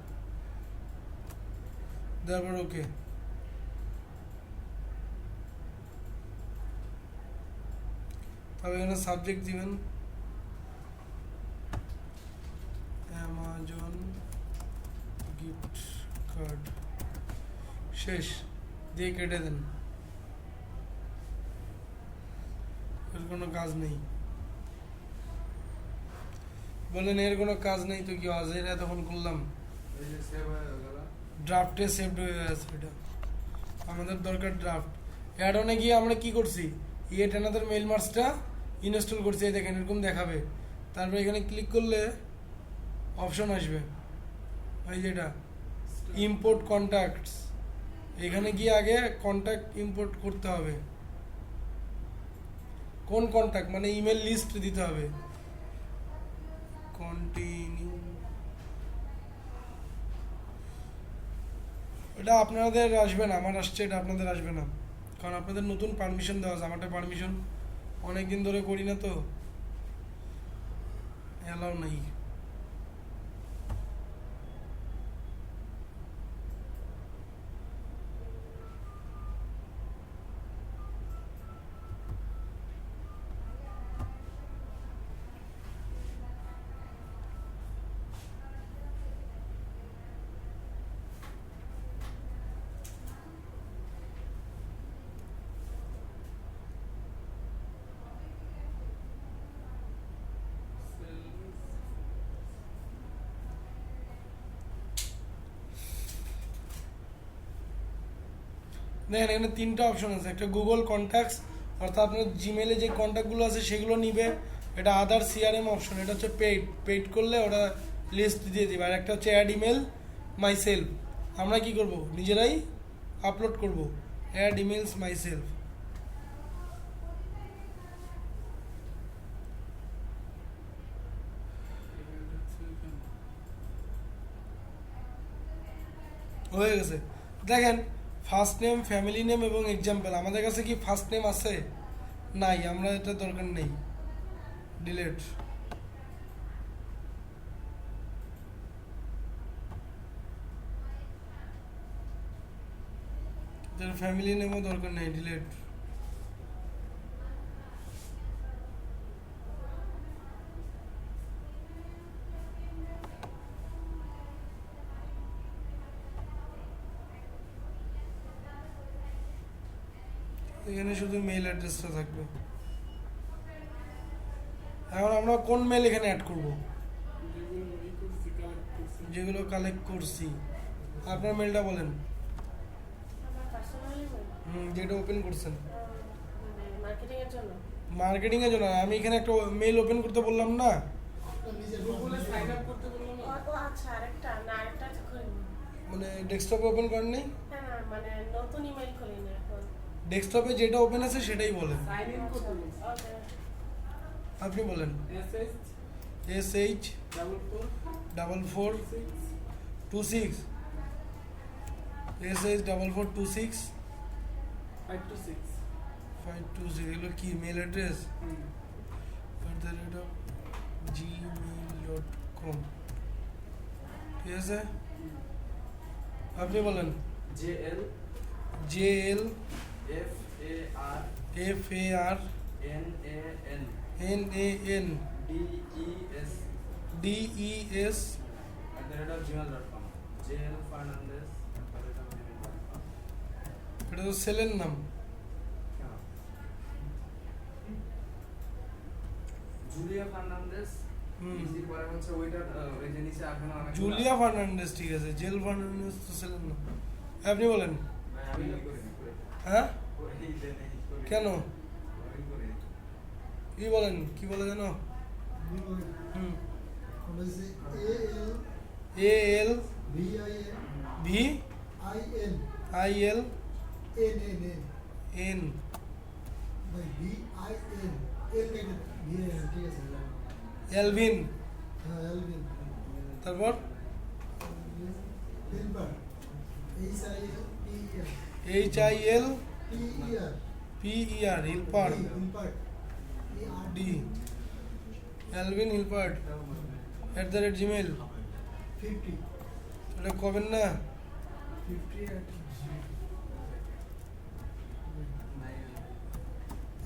তারপর ওকে, তবে এখানে সাবজেক্ট দিবেন অ্যামাজন গিফট কার্ড, শেষ, দিয়ে কেটে দেন। এর কোনো কাজ নেই, বলেন এর কোনো কাজ নেই তো কি আজ এটা তখন করলাম, এই যে সেভ হয়ে গেল। ড্রাফটে সেভড হয়ে আছে। এটা আমাদের দরকার ড্রাফট। অ্যাডনে গিয়ে আমরা কি করছি, ইয়েট অ্যানাদার মেইল মার্চটা ইনস্টল করছি, এই দেখেন এরকম দেখাবে। তারপরে এখানে ক্লিক করলে অপশন আসবে, এই যেটা ইম্পোর্ট কন্ট্যাক্টস, এখানে গিয়ে আগে কন্ট্যাক্ট ইম্পোর্ট করতে হবে। কোন কন্ট্যাক্ট মানে ইমেল লিস্ট দিতে হবে। কন্টিনিউ, এটা আপনাদের আসবে না, আমার আসছে, এটা আপনাদের আসবে না, কারণ আপনাদের নতুন পারমিশন দেওয়া আছে। আমারটা পারমিশন অনেক দিন ধরে করি না, তো অ্যালাউ নেই। দেখেন এখানে তিনটা অপশন আছে, একটা গুগল কন্ট্যাক্টস, অর্থাৎ আপনার জিমেলে যে কন্ট্যাক্টগুলো আছে সেগুলো নিবে, এটা আদার সিআরএম অপশন, এটা হচ্ছে পেইড করলে ওরা লিস্ট দিয়ে দিবে। আর একটা হচ্ছে অ্যাড ইমেল মাই সেলফ, আমরা কি করব, নিজেরাই আপলোড করব, অ্যাড ইমেলস মাই সেলফ। হয়ে গেছে, দেখেন ফার্স্ট নেম, ফ্যামিলি নেম এবং এক্সাম্পল। আমাদের কাছে কি ফার্স্ট নেম আছে? নাই, আমরা এটা দরকার নেই, ডিলেট। ফ্যামিলি নেমও দরকার নেই, ডিলেট। এখানে শুধু মেইল অ্যাড্রেসটা থাকবে। এখন আমরা কোন মেল এখানে অ্যাড করব? যেগুলো কালেক্ট করছি। আপনার মেলটা বলেন। আমার পার্সোনালি যেটা ওপেন করছেন মার্কেটিং এর জন্য। মার্কেটিং এর জন্য। আমি এখানে একটা মেল ওপেন করতে বললাম না, আপনার নিজের গুগলে সাইন আপ করতে বললো ও না? ও আচ্ছা, আরেকটা না, আরেকটা তো খুলিনি। মানে ডেস্কটপে ওপেন করেননি? হ্যাঁ না, মানে নতুন ইমেল খুলিনি এখন। ডেস্কটপে যেটা ওপেন আছে সেটাই বলেন, সাইন ইন করতে বলছে। ওকে। আপনি বলেন। SH SH ডাবল 4 4426 SH 4426 526 526, এগুলো কি মেল অ্যাড্রেস? gmail.com, ঠিক আছে? আপনি বলেন। JL JL FAR FAR NAN NAN DES DES @gmail.com JL Fernandez @gmail.com। এটা তো সেলের নাম। Julia Fernandez হুম। ইজি পরে হচ্ছে ওইটা ওই যে নিচে এখনো অনেক জুলিয়া ফার্নান্ডেজ ঠিক আছে, জেল ফার্নান্ডেজ তো ছিলেন না। আপনি বলেন। আমি করি না হ্যাঁ করি করি কেন করি কি বলেন, কি বলে জানো? হুম। ওটা হচ্ছে এ এল ALVIN V IN I L NNN N ভাই VIN L কেটে VIN ঠিক আছে এলভিন, হ্যাঁ এলভিন তারপর Hilber HILPER H I L PER P E R Hilpert Hilber D Elvin Hilpert @gmail 50 এটা কবেন না? 50 at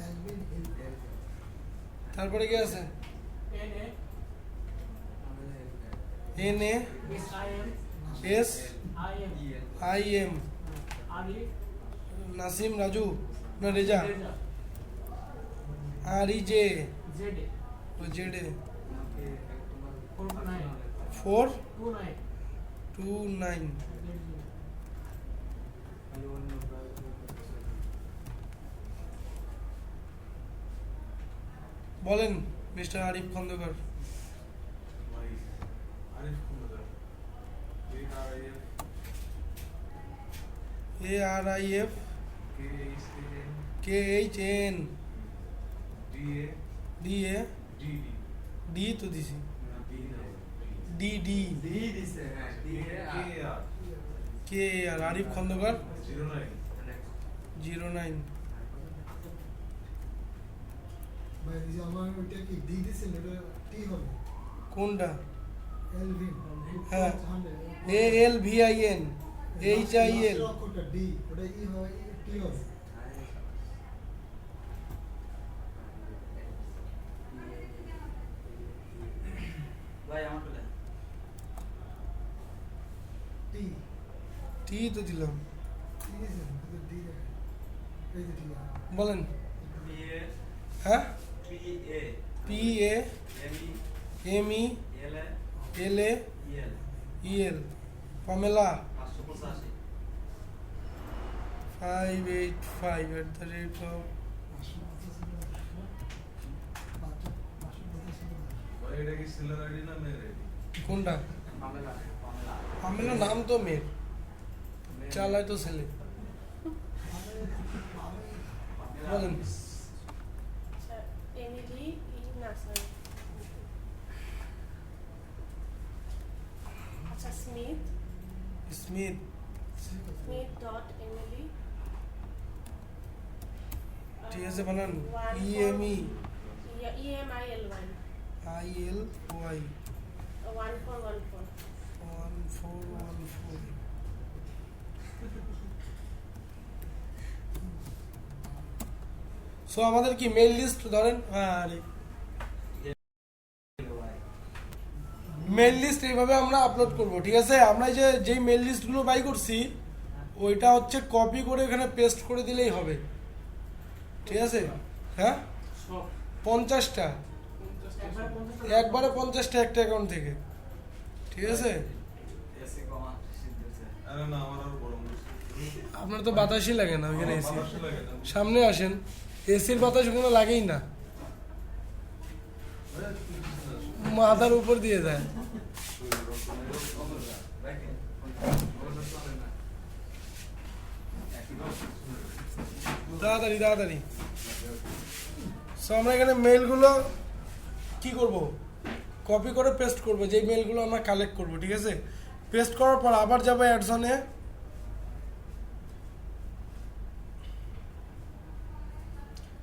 এলভিন হিলবার তারপরে কি আছে? N A S I am Nasim Raju না রেজা আর ই জে ও জেড এ 429 বলেন মিস্টার আরিফ খন্দকার। ভাই Arif Kumar ARIF KHN DA D তো দিছি ডি ডি ডি দিছে হ্যাঁ ডি আর কে আর আরিফ খন্দকার 09 ভাই এই যে আমার ওইটা কি ডি দিছেন এটা টি হবে কোনটা? এলভিন হ্যাঁ ALVIN HIL অক্ষরটা ডি ওটা ই হয় টি হবে ভাই আমার বলে টি টি তো দিলাম। টি দিছেন ডি এই যে টি বলেন। বি এ হ্যাঁ P A PA M E MEL L A A EL Pamela 585 585 @of ভাই এটা কি সেলার আইডি না মেয়ের আইডি? কোনটা? পামেলা পামেলা পামেলা নাম তো মেয়ের, চালায় তো ছেলে। বলেন। আচ্ছা এমিলি ই নাসার, আচ্ছা স্মিথ স্মিথ Emily ঠিক আছে বানান EME EMILY ILY 1414 1414 সো আমাদের কি মেইল লিস্ট ধরেন, আরে মেইল লিস্ট এইভাবে আমরা আপলোড করব, ঠিক আছে? আমরা এই যে যেই মেইল লিস্টগুলো বাই করছি ওইটা হচ্ছে কপি করে এখানে পেস্ট করে দিলেই হবে, ঠিক আছে? হ্যাঁ 50টা একবারে 50টা একটা অ্যাকাউন্ট থেকে, ঠিক আছে? এসি কমা সিদ্ধেছে আরে না আমার আর বড় মুশকিল। আপনার তো বাতাসই লাগে না ওইখানে এসি। বাতাসই লাগে না। সামনে আসেন, এসির বাতাস ওখানে লাগেই না, আরে তুই কিছু না, মাথার উপর দিয়ে যায়। দেখেন ওটা চলে না একই তাড়াতাড়ি তাড়াতাড়ি। সো আমরা এখানে মেলগুলো কি করব, কপি করে পেস্ট করব, যেই মেলগুলো আমরা কালেক্ট করব, ঠিক আছে? পেস্ট করার পর আবার যাবো অ্যাডসনে,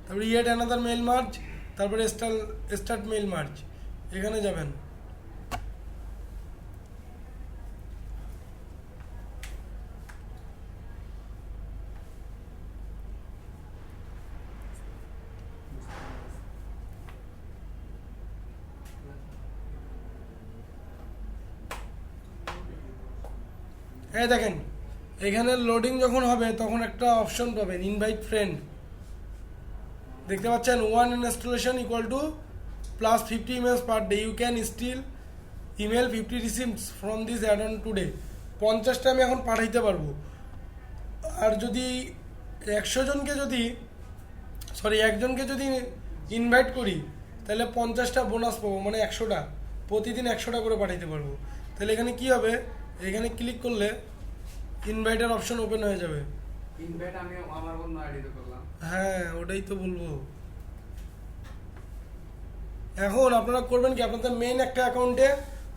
তারপরে ইয়েট অ্যানাদার মেল মার্জ, তারপরে স্টার্ট মেল মার্জ, এখানে যাবেন। এই দেখেন এখানে লোডিং যখন হবে তখন একটা অপশন পাবেন ইনভাইট ফ্রেন্ড, দেখতে পাচ্ছেন one installation equal to plus 50 emails per day. You can still email 50 receipts from this add-on today. 50টা আমি এখন পাঠাইতে পারবো। আর যদি 100 জনকে যদি একজনকে যদি ইনভাইট করি তাহলে 50টা বোনাস পাবো, মানে 100টা প্রতিদিন 100টা করে পাঠাইতে পারবো। তাহলে এখানে কি হবে, এখানে ক্লিক করলে ইনভাইটের অপশন ওপেন হয়ে যাবে। ইনভাইট আমি আমার অন্য আইডিতে করলাম। হ্যাঁ, ওটাই তো বলবো। এখন আপনারা করবেন কি, আপনাদের মেইন একটা অ্যাকাউন্টে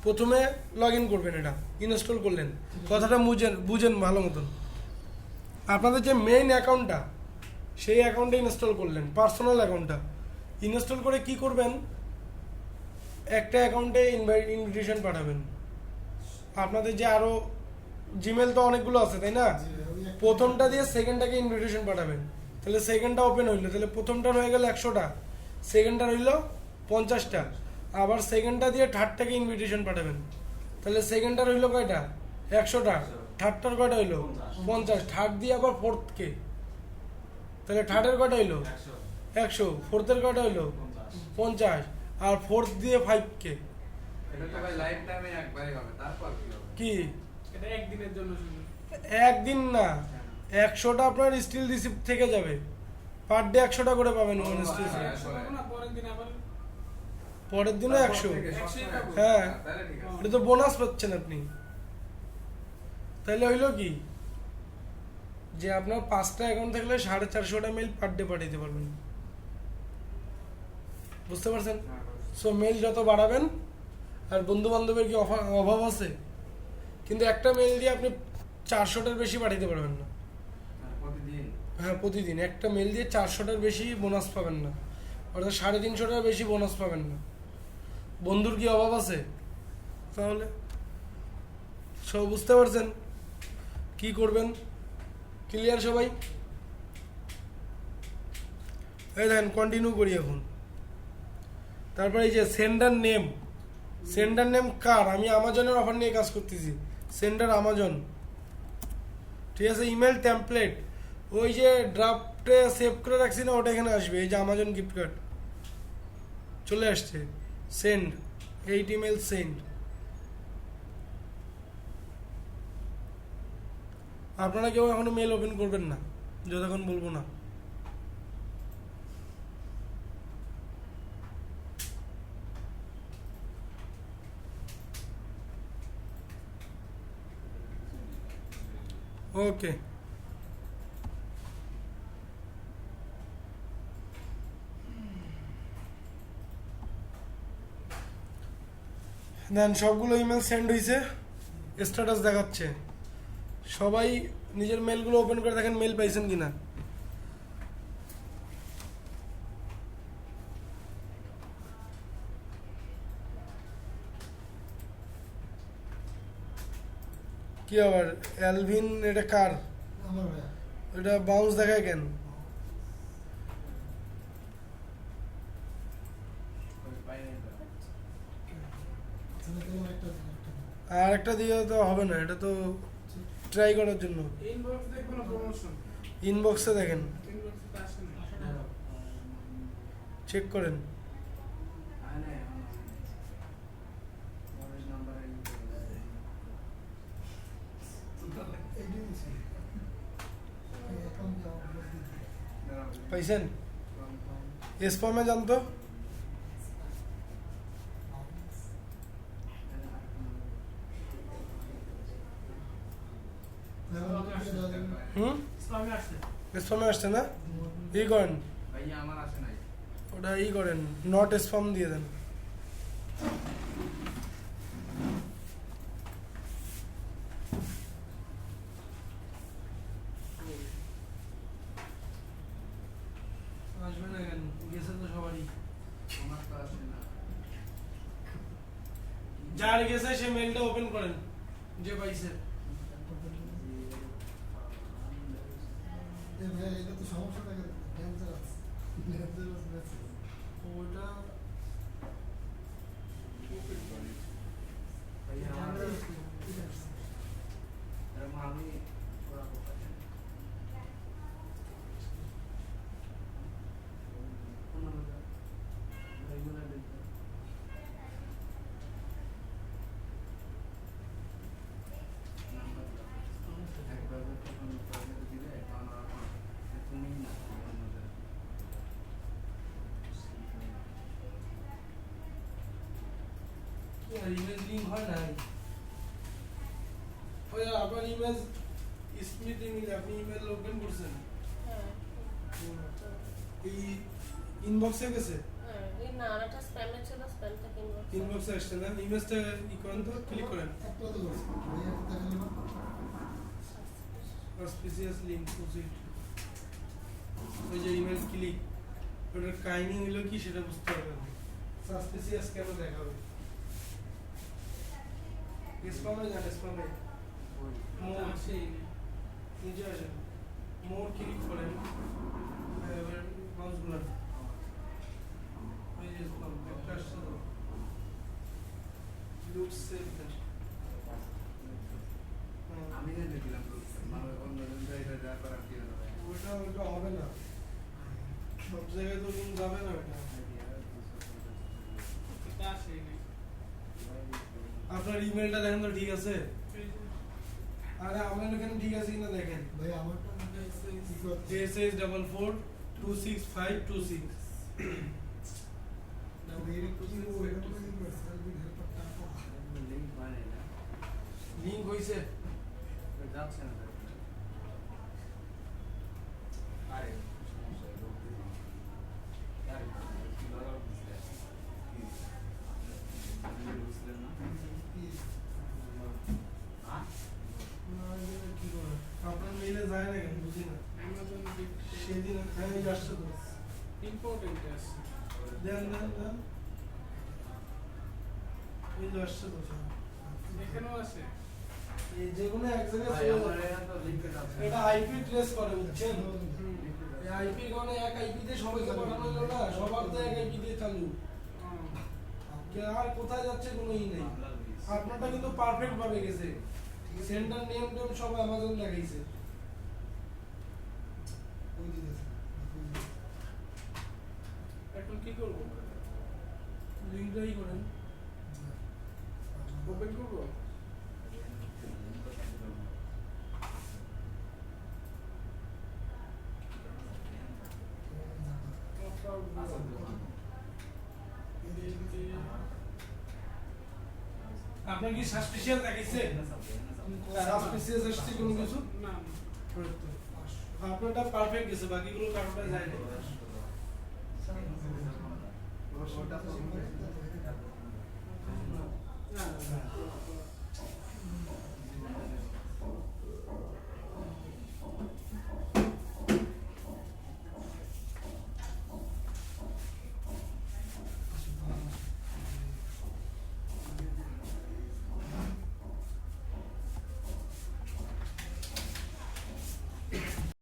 প্রথমে লগ ইন করবেন, এটা ইনস্টল করলেন, কথাটা বুঝেন ভালো মতন। আপনাদের যে মেইন অ্যাকাউন্টটা সেই অ্যাকাউন্টে ইনস্টল করলেন, পার্সোনাল অ্যাকাউন্টটা ইনস্টল করে কি করবেন, একটা অ্যাকাউন্টে ইনভিটেশন পাঠাবেন। আপনাদের যে আরও জিমেল তো অনেকগুলো আছে তাই না, প্রথমটা দিয়ে সেকেন্ডটাকে ইনভিটেশন পাঠাবেন, তাহলে সেকেন্ডটা ওপেন হইলো, তাহলে প্রথমটার হয়ে গেল 100টা, সেকেন্ডটার হইলো 50টা, আবার সেকেন্ডটা দিয়ে থার্ডটাকে ইনভিটেশন পাঠাবেন, তাহলে সেকেন্ডটার হইলো কয়টা, 100টা, থার্ডটার কয়টা হইলো 50, থার্ড দিয়ে আবার ফোর্থকে, তাহলে থার্ডের কয়টা হইলো 100, ফোর্থের কয়টা হইলো 50, আর ফোর্থ দিয়ে 5কে। এটা তো ভাই লাইফ টাইমে একবারই হবে, তারপর কি হবে? কি এটা একদিনের জন্য শুধু। একদিন না, 100টা আপনার স্টিল রিসিপ্ট থেকে যাবে, পার ডে 100টা করে পাবেন ওখানে স্টিল। হ্যাঁ, একশো পাবো না, পরের দিন আবার পরের দিনও 100। একশোই পাবো। হ্যাঁ, তাহলে ঠিক আছে। এটা তো বোনাস পাচ্ছেন আপনি। তাহলে হইলো কি যে আপনার 5টা অ্যাকাউন্ট থাকলে 450টা মেল পার ডে পাঠাইতে পারবেন, বুঝতে পারছেন? হ্যাঁ, সো মেল যত বাড়াবেন, আর বন্ধু বান্ধবের কি অভাব আছে, কিন্তু একটা মেল দিয়ে আপনি 400টার বেশি পাঠাইতে পারবেন না। প্রতিদিন হ্যাঁ, প্রতিদিন একটা মেল দিয়ে 400টার বেশি বোনাস পাবেন না, অর্থাৎ 350টার বেশি বোনাস পাবেন না। বন্ধুর কি অভাব আছে? তাহলে সব বুঝতে পারছেন কি করবেন? ক্লিয়ার সবাই? এই দেখেন, কন্টিনিউ করি এখন। তারপরে এই যে সেন্ডার নেম কার, আমি আমাজনের অফার নিয়ে কাজ করতেছি, সেন্ডার আমাজন, ঠিক আছে। ইমেল টেমপ্লেট, ওই যে ড্রাফটে সেভ করে রাখছি না, ওটা এখানে আসবে, এই যে আমাজন গিফট কার্ড চলে আসছে। Send, 8 email send. আপনারা কেউ এখনো মেল ওপেন করবেন না যতক্ষণ বলবো না। ওকে, দেন সবগুলো ইমেল সেন্ড হয়েছে, স্ট্যাটাস দেখাচ্ছে। সবাই নিজের মেলগুলো ওপেন করে দেখেন মেল পাইছেন কিনা। কি আবার অ্যালভিন, এটা কার? আমার ভাইয়া এটা বাউন্স দেখায় কেন? পাইনি তো। ছেলে কেমন একটা আর একটা দিয়ে তো হবে না, এটা তো ট্রাই করার জন্য। ইনবক্স দেখবো না, প্রমোশন ইনবক্সে দেখেন, ইনবক্সে তো আসে না। চেক করেন। আয় না, এখন মোবাইল নাম্বার আই এইটাই দিছি অ্যাকাউন্ট দিতে পাইছেন? স্প্যামে জানতো স্প্যামে আসছে না, ই করেন, ভাইয়া আমার আসে নাই। ওটা ই করেন, নট স্প্যাম দিয়ে দেন। আসবে না কেন, গেছে তো সবারই। আমার তো আসে না। যার গেছে সে মেলটা ওপেন করেন, যে পাইছে। ভাইয়া এটা তো সমস্যা থাকে, ডেঞ্জারাস মেসেজ। ওটা ভাইয়া আমার এরকম আমি ওরা কোথায় জানি। কোন নাম্বার? ভাইগুলো দেখো। ইমেজ লিঙ্ক হয় না ওই আপনার ইমেজ স্মিথ ইমেল আপনি ইমেল ওপেন করছেন হ্যাঁ এই ইনবক্সে গেছে হ্যাঁ এই না আরেকটা স্প্যামে ছিল স্প্যাম থেকে ইনবক্স ইনবক্সে আসছে না ইমেজটা ই করেন তো ক্লিক করেন একটা তো করছে ভাই একটা দেখালে অসপিসিয়াস লিঙ্ক প্রসিড ওই যে ইমেল ক্লিক ওটার কাহিনী হলো কি সেটা বুঝতে পারবেন সাসপিসিয়াস কেন দেখাবে স্প্যামে যান স্প্যামে মোর আসেই না। নিচে আসেন মোর ক্লিক করেন এবার মাউস ঘুরান ওই যে স্প্যাম একটা আসছে তো লুক সেভ দেন আমি যে দেখলাম মানে অন্যজন এটা যা করার কি হবে ওটা হবে না সব জায়গায় তো লিঙ্ক যাবে না ওটা এটা আসেই না। আপনার ইমেলটা দেখেন তো ঠিক আছে এই যে, আরে আমার এখানে ঠিক আছে কিনা দেখেন ভাই আমারটা কি করছে SS44265626 লিঙ্ক হয় না লিঙ্ক হইছে যাচ্ছে না আরে বুঝলেন না কি করে আপনার মেইলে যায় না কেন বুঝি না Amazon gift সেদিন হ্যাঁ এই আসছে তো important আসছে। দেন এই যে আসছে তো সব। এখানেও আছে। এই যে কোনো এক জায়গায় ভাই চলে আমার যাবে। এটা তো লিঙ্কে যাচ্ছে এটা আইপি ট্রেস করে বুঝছেন হুম। এই আইপি কারণে এক আইপি তে সবাইকে পাঠানো হলো না সবার তো এক আইপি দিয়ে চালু কে আর কোথায় যাচ্ছে কোনো ই নেই আপনারটা কিন্তু পারফেক্ট ভাবে গেছে সেন্টার নেম টেম সব অ্যামাজন লাগাইছে এখন কি করবো? লিঙ্কটাই করেন ওপেন করবো? আপনার কি সাসপিশিয়াস দেখাইছে সাসপিশিয়াস আসছে কোনো কিছু না, আপনারটা পারফেক্ট গেছে বাকিগুলো কারোটা যায় না ওটা তো